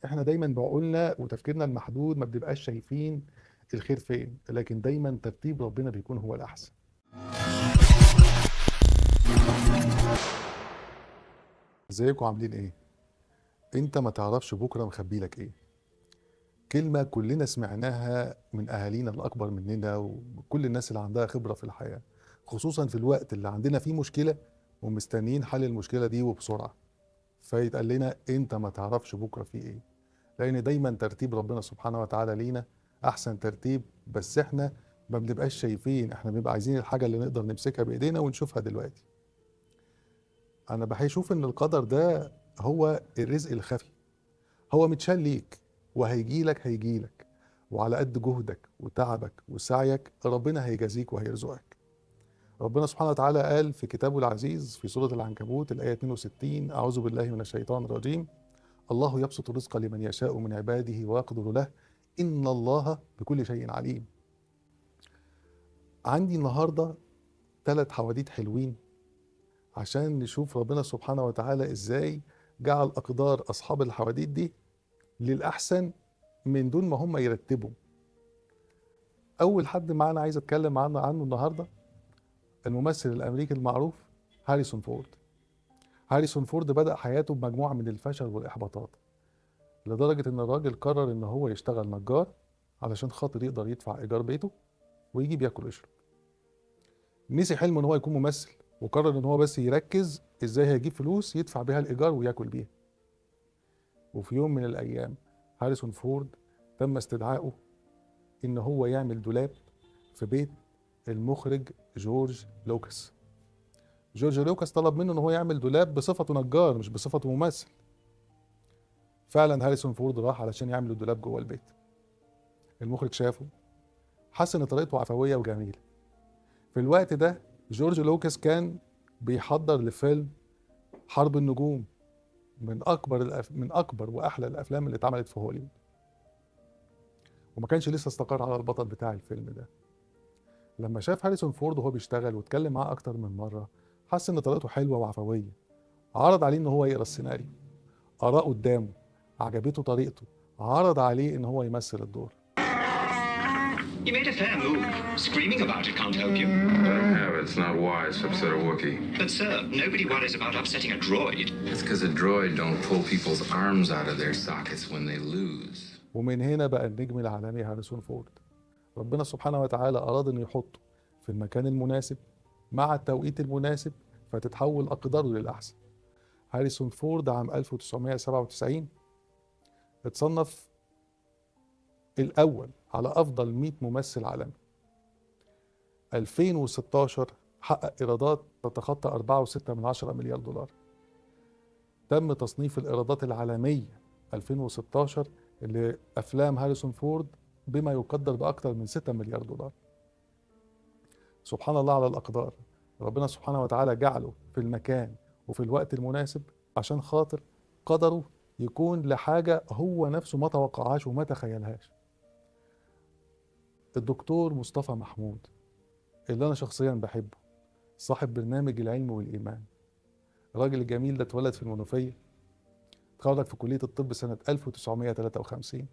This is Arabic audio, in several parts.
احنا دايما بعقولنا وتفكيرنا المحدود ما بنبقاش شايفين الخير فين، لكن دايما ترتيب ربنا بيكون هو الأحسن. ازيكم عاملين ايه؟ انت ما تعرفش بكرة مخبي لك ايه. كلمة كلنا سمعناها من اهالينا الاكبر مننا وكل الناس اللي عندها خبرة في الحياة، خصوصا في الوقت اللي عندنا فيه مشكلة ومستنيين حل المشكلة دي وبسرعة. فيتقال لنا انت ما تعرفش بكرة فيه ايه، لان دايما ترتيب ربنا سبحانه وتعالى لينا احسن ترتيب. بس احنا ما بنبقاش شايفين، احنا بنبقى عايزين الحاجة اللي نقدر نمسكها بايدينا ونشوفها دلوقتي. انا بشوف ان القدر ده هو الرزق الخفي، هو متشال ليك وهيجيلك وعلى قد جهدك وتعبك وسعيك ربنا هيجازيك وهيرزقك. ربنا سبحانه وتعالى قال في كتابه العزيز في سورة العنكبوت الآية 62: أعوذ بالله من الشيطان الرجيم، الله يبسط الرزق لمن يشاء من عباده ويقدر له، إن الله بكل شيء عليم. عندي النهاردة 3 حواديت حلوين عشان نشوف ربنا سبحانه وتعالى إزاي جعل أقدار أصحاب الحواديت دي للأحسن من دون ما هم يرتبوا. أول حد معانا عايز أتكلم عنه النهاردة الممثل الأمريكي المعروف هاريسون فورد. هاريسون فورد بدأ حياته بمجموعة من الفشل والإحباطات، لدرجة إن الراجل قرر إن هو يشتغل نجار علشان خاطر يقدر يدفع إيجار بيته ويجيب ياكل ويشرب. نسي حلمه إن هو يكون ممثل وقرر إن هو بس يركز إزاي هيجيب فلوس يدفع بيها الإيجار وياكل بيها. وفي يوم من الأيام هاريسون فورد تم استدعائه إن هو يعمل دولاب في بيت المخرج جورج لوكاس. جورج لوكاس طلب منه إن هو يعمل دولاب بصفته نجار مش بصفته ممثل. فعلا هاريسون فورد راح علشان يعمل الدولاب جوه البيت. المخرج شافه، حس إن طريقته عفوية وجميلة. في الوقت ده جورج لوكاس كان بيحضر لفيلم حرب النجوم، من أكبر وأحلى الأفلام اللي اتعملت في هوليوود، وما كانش لسه استقر على البطل بتاع الفيلم ده. لما شاف هاريسون فورد وهو بيشتغل واتكلم معاه أكتر من مرة، حس إن طريقته حلوة وعفوية. عرض عليه إن هو يقرأ السيناريو، قرأه قدامه، عجبته طريقته، عرض عليه إن هو يمثل الدور. You made a fair move. Screaming about it can't help you. Let him have it. It's not wise to upset a Wookiee. But sir, nobody worries about upsetting a droid. It's because a droid don't pull people's arms out of their sockets when they lose. ومن هنا بقى النجم العالمي هاريسون فورد. ربنا سبحانه وتعالى أراد إنه يحطه في المكان المناسب مع التوقيت المناسب فتتحول أقداره للأحسن. هاريسون فورد عام 1997 اتصنف الأول على أفضل 100 ممثل عالمي. 2016 حقق إيرادات تتخطى 4.6 مليار دولار. تم تصنيف الإيرادات العالمية 2016 لأفلام هاريسون فورد بما يقدر بأكثر من 6 مليار دولار. سبحان الله على الأقدار، ربنا سبحانه وتعالى جعله في المكان وفي الوقت المناسب عشان خاطر قدره يكون لحاجة هو نفسه ما توقعهاش وما تخيلهاش. الدكتور مصطفى محمود اللي أنا شخصيا بحبه، صاحب برنامج العلم والإيمان، الراجل الجميل ده اتولد في المنوفية، اتخرج في كلية الطب سنة 1953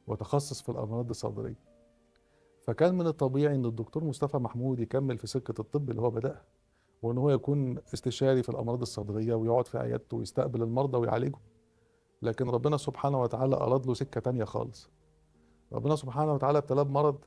وتخصص في الأمراض الصدرية. فكان من الطبيعي إن الدكتور مصطفى محمود يكمل في سكة الطب اللي هو بدأها، وإن هو يكون استشاري في الأمراض الصدرية ويقعد في عيادته ويستقبل المرضى ويعالجهم. لكن ربنا سبحانه وتعالى أراد له سكة تانية خالص. ربنا سبحانه وتعالى ابتلاه بمرض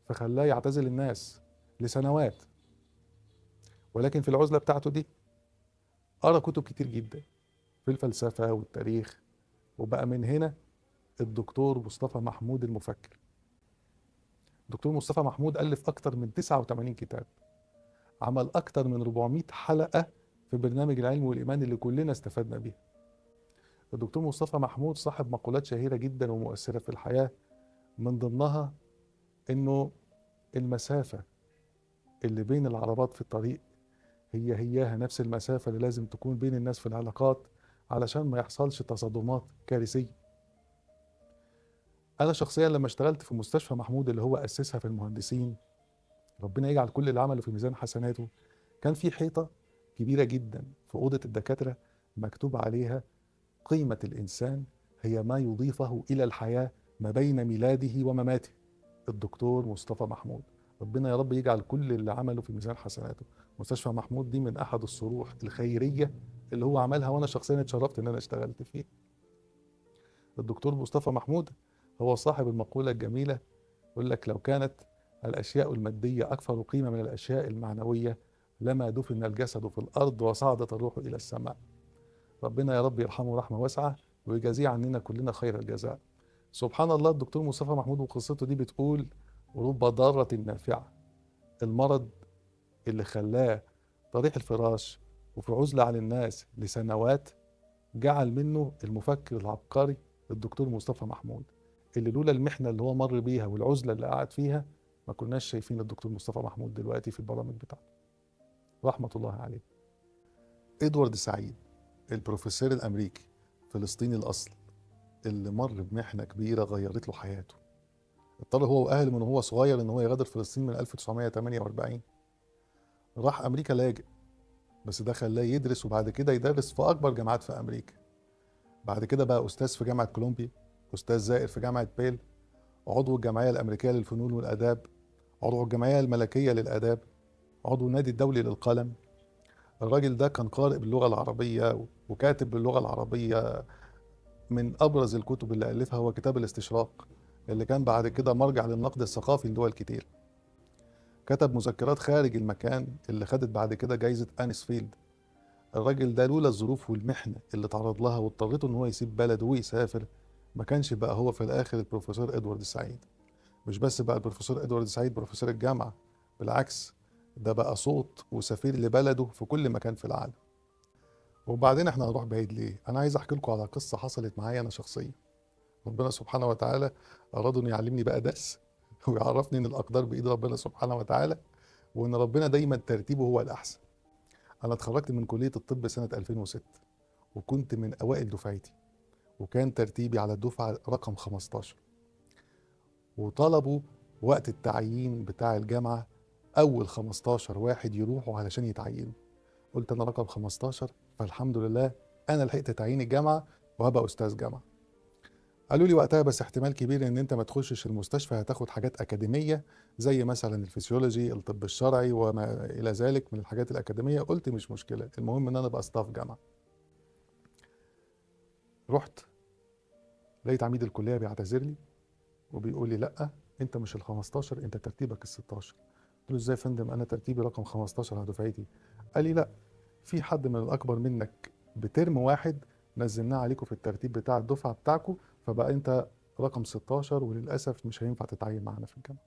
فخلاه يعتزل الناس لسنوات، ولكن في العزلة بتاعته دي قرأ كتب كتير جدا في الفلسفة والتاريخ، وبقى من هنا الدكتور مصطفى محمود المفكر. الدكتور مصطفى محمود ألف أكتر من 89 كتاب، عمل أكتر من 400 حلقة في برنامج العلم والإيمان اللي كلنا استفدنا بيها. الدكتور مصطفى محمود صاحب مقولات شهيرة جدا ومؤثرة في الحياة، من ضمنها إنه المسافة اللي بين العربات في الطريق هياها نفس المسافة اللي لازم تكون بين الناس في العلاقات علشان ما يحصلش تصادمات كارثية. أنا شخصيا لما اشتغلت في مستشفى محمود اللي هو أسسها في المهندسين، ربنا يجعل كل اللي عمله في ميزان حسناته، كان في حيطة كبيرة جدا في أوضة الدكاترة مكتوب عليها قيمة الإنسان هي ما يضيفه إلى الحياة ما بين ميلاده ومماته. الدكتور مصطفى محمود، ربنا يا رب يجعل كل اللي عمله في ميزان حسناته. مستشفى محمود دي من أحد الصروح الخيرية اللي هو عملها، وأنا شخصيا اتشرفت إن أنا اشتغلت فيه. الدكتور مصطفى محمود هو صاحب المقولة الجميلة، يقول لك: لو كانت الأشياء المادية أكثر قيمة من الأشياء المعنوية لما دفن الجسد في الأرض وصعدت الروح إلى السماء. ربنا يا رب يرحمه رحمة واسعة ويجازيه عننا كلنا خير الجزاء. سبحان الله، الدكتور مصطفى محمود وقصته دي بتقول: رب ضارة نافعة. المرض اللي خلاه طريح الفراش وفي عزلة عن الناس لسنوات جعل منه المفكر العبقري الدكتور مصطفى محمود، اللي لولا المحنة اللي هو مر بيها والعزلة اللي قعد فيها ما كناش شايفين الدكتور مصطفى محمود دلوقتي في البرامج بتاعته، رحمة الله عليه. إدوارد سعيد، البروفيسور الأمريكي فلسطيني الأصل، اللي مر بمحنة كبيرة غيرت له حياته. اضطر هو وأهله من هو صغير إن هو يغادر فلسطين من 1948. راح أمريكا لاجئ، بس ده خلاه يدرس وبعد كده يدرس في أكبر جامعات في أمريكا. بعد كده بقى أستاذ في جامعة كولومبيا، أستاذ زائر في جامعة بيل، عضو الجمعية الأمريكية للفنون والآداب، عضو الجمعية الملكية للآداب، عضو النادي الدولي للقلم. الراجل ده كان قارئ باللغة العربية وكاتب باللغة العربية. من أبرز الكتب اللي ألفها هو كتاب الاستشراق، اللي كان بعد كده مرجع للنقد الثقافي لدول كتير. كتب مذكرات خارج المكان اللي خدت بعد كده جايزة أنيس فيلد. الراجل ده لولا الظروف والمحنة اللي تعرض لها واضطرته إن هو يسيب بلده ويسافر ما كانش بقى هو في الآخر البروفيسور إدوارد سعيد. مش بس بقى البروفيسور إدوارد سعيد بروفيسور الجامعة، بالعكس ده بقى صوت وسفير لبلده في كل مكان في العالم. وبعدين احنا هنروح بعيد ليه؟ انا عايز احكي لكم على قصة حصلت معايا انا شخصيا. ربنا سبحانه وتعالى اراد انه يعلمني بقى درس ويعرفني ان الاقدار بايد ربنا سبحانه وتعالى، وان ربنا دايما ترتيبه هو الاحسن. انا اتخرجت من كلية الطب سنة 2006 وكنت من اوائل دفعتي، وكان ترتيبي على الدفعة رقم 15. وطلبوا وقت التعيين بتاع الجامعة أول 15 واحد يروحوا علشان يتعينوا. قلت أنا رقم 15، فالحمد لله أنا لحقت تعيين الجامعة وهبقى أستاذ جامعة. قالوا لي وقتها: بس احتمال كبير إن أنت ما تخشش المستشفى، هتاخد حاجات أكاديمية زي مثلا الفسيولوجي، الطب الشرعي وما إلى ذلك من الحاجات الأكاديمية. قلت مش مشكلة، المهم إن أنا أبقى ستاف جامعة. رحت لقيت عميد الكلية بيعتذر لي وبيقول لي: لأ، أنت مش ال 15، أنت ترتيبك ال 16. قلت له: ازاي يا فندم، انا ترتيبي رقم 15 على دفعتي. قال لي: لا، في حد من الاكبر منك بترم واحد نزلناه عليكم في الترتيب بتاع الدفعه بتاعكم، فبقى انت رقم 16 وللاسف مش هينفع تتعين معانا في الجامعه.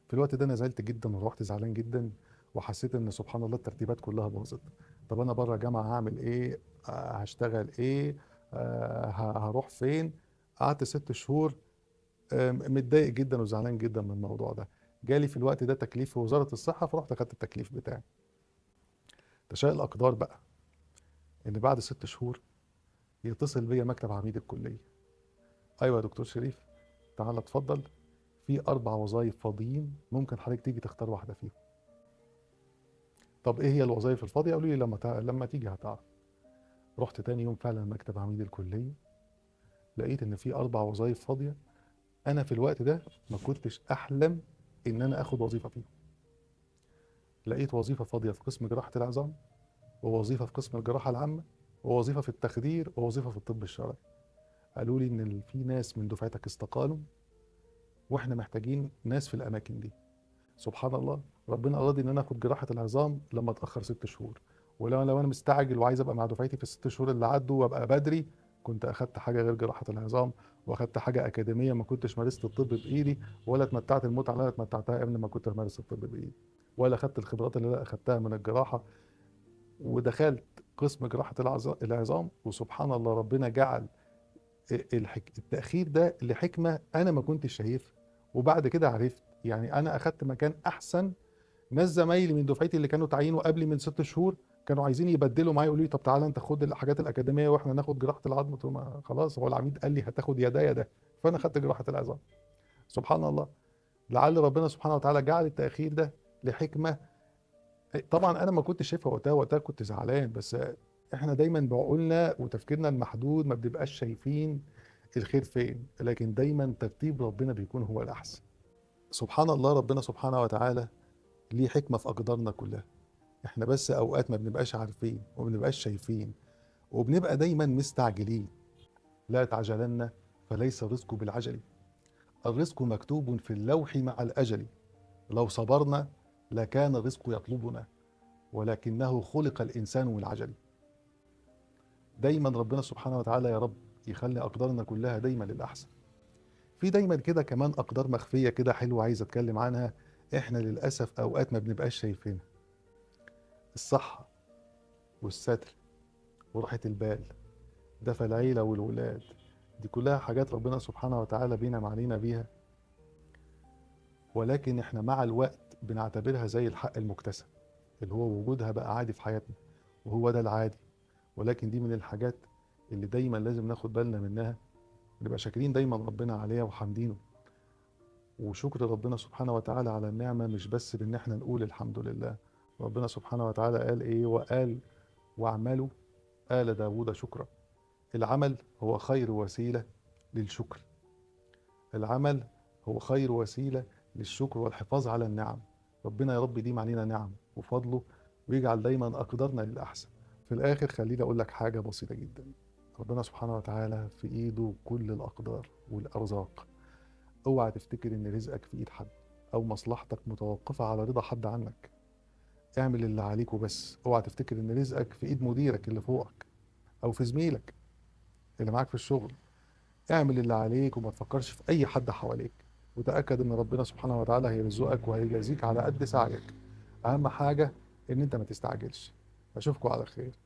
في الوقت ده انا زعلت جدا وروحت زعلان جدا، وحسيت ان سبحان الله الترتيبات كلها باظت. طب انا بره جامعه هعمل ايه؟ هشتغل ايه؟ هروح فين؟ قعدت 6 شهور متضايق جدا وزعلان جدا من الموضوع ده. جالي في الوقت ده تكليف في وزارة الصحة، فرحت اخدت التكليف بتاعي. تشاء الأقدار بقى إن بعد 6 شهور يتصل بيا مكتب عميد الكلية: أيوة يا دكتور شريف، تعالى اتفضل، في 4 وظائف فاضيين، ممكن حضرتك تيجي تختار واحدة فيهم. طب إيه هي الوظائف الفاضية؟ قالوا لي لما تيجي هتعرف. رحت تاني يوم فعلا مكتب عميد الكلية، لقيت إن في 4 وظائف فاضية. أنا في الوقت ده ما كنتش أحلم إن أنا آخد وظيفة فيهم. لقيت وظيفة فاضية في قسم جراحة العظام، ووظيفة في قسم الجراحة العامة، ووظيفة في التخدير، ووظيفة في الطب الشرعي. قالوا لي إن في ناس من دفعتك استقالوا وإحنا محتاجين ناس في الأماكن دي. سبحان الله، ربنا أراد إن أنا آخد جراحة العظام لما أتأخر 6 شهور، لو أنا مستعجل وعايز أبقى مع دفعتي في ال6 شهور اللي عدوا وأبقى بدري، كنت أخدت حاجة غير جراحة العظام، وأخدت حاجة أكاديمية ما كنتش مارست الطب بإيدي، ولا اتمتعت المتعة اللي أنا اتمتعتها قبل ما كنت مارس الطب بإيدي، ولا أخدت الخبرات اللي أنا أخدتها من الجراحة. ودخلت قسم جراحة العظام، وسبحان الله ربنا جعل التأخير ده لحكمة أنا ما كنتش شايفها، وبعد كده عرفت. يعني أنا أخدت مكان أحسن. ناس زمايلي من دفعتي اللي كانوا تعينوا قبلي من 6 شهور كانوا عايزين يبدلوا معايا، يقولوا لي: طب تعالى أنت خد الحاجات الأكاديمية وإحنا ناخد جراحة العظم. قلت لهم: خلاص، هو العميد قال لي هتاخد يا ده يا ده، فأنا خدت جراحة العظام. سبحان الله، لعل ربنا سبحانه وتعالى جعل التأخير ده لحكمة. طبعا أنا ما كنتش شايفها وقتها كنت زعلان، بس احنا دايما بعقولنا وتفكيرنا المحدود ما بنبقاش شايفين الخير فين، لكن دايما ترتيب ربنا بيكون هو الأحسن. سبحان الله، ربنا سبحانه وتعالى ليه حكمة في أقدارنا كلها. احنا بس أوقات ما بنبقاش عارفين وما بنبقاش شايفين، وبنبقى دايما مستعجلين. لا تعجلن فليس الرزق بالعجل، الرزق مكتوب في اللوح مع الأجل، لو صبرنا لكان الرزق يطلبنا، ولكنه خلق الإنسان من العجل. دايما ربنا سبحانه وتعالى يا رب يخلي أقدارنا كلها دايما للأحسن. في دايما كده كمان أقدار مخفية كده حلوة عايز أتكلم عنها، إحنا للأسف أوقات ما بنبقاش شايفينها. الصحة والستر وراحة البال، دفى العيلة والولاد، دي كلها حاجات ربنا سبحانه وتعالى بينعم علينا بيها، ولكن إحنا مع الوقت بنعتبرها زي الحق المكتسب اللي هو وجودها بقى عادي في حياتنا، وهو ده العادي. ولكن دي من الحاجات اللي دايما لازم ناخد بالنا منها، نبقى شاكرين دايما ربنا عليها وحامدينه. وشكر ربنا سبحانه وتعالى على النعمة مش بس بان احنا نقول الحمد لله. ربنا سبحانه وتعالى قال ايه؟ وقال واعملوا آل داود شكرا. العمل هو خير وسيلة للشكر، العمل هو خير وسيلة للشكر والحفاظ على النعم. ربنا يا رب يديم علينا نعم وفضله، ويجعل دايما أقدارنا للأحسن. في الآخر خليني أقول لك حاجة بسيطة جدا، ربنا سبحانه وتعالى في إيده كل الأقدار والأرزاق. اوعى تفتكر إن رزقك في إيد حد أو مصلحتك متوقفة على رضا حد عنك. اعمل اللي عليك وبس. اوعى تفتكر إن رزقك في إيد مديرك اللي فوقك أو في زميلك اللي معاك في الشغل. اعمل اللي عليك وما تفكرش في أي حد حواليك، وتأكد إن ربنا سبحانه وتعالى هيرزقك وهيجازيك على قد سعيك. أهم حاجة إن أنت ما تستعجلش. أشوفكم على خير.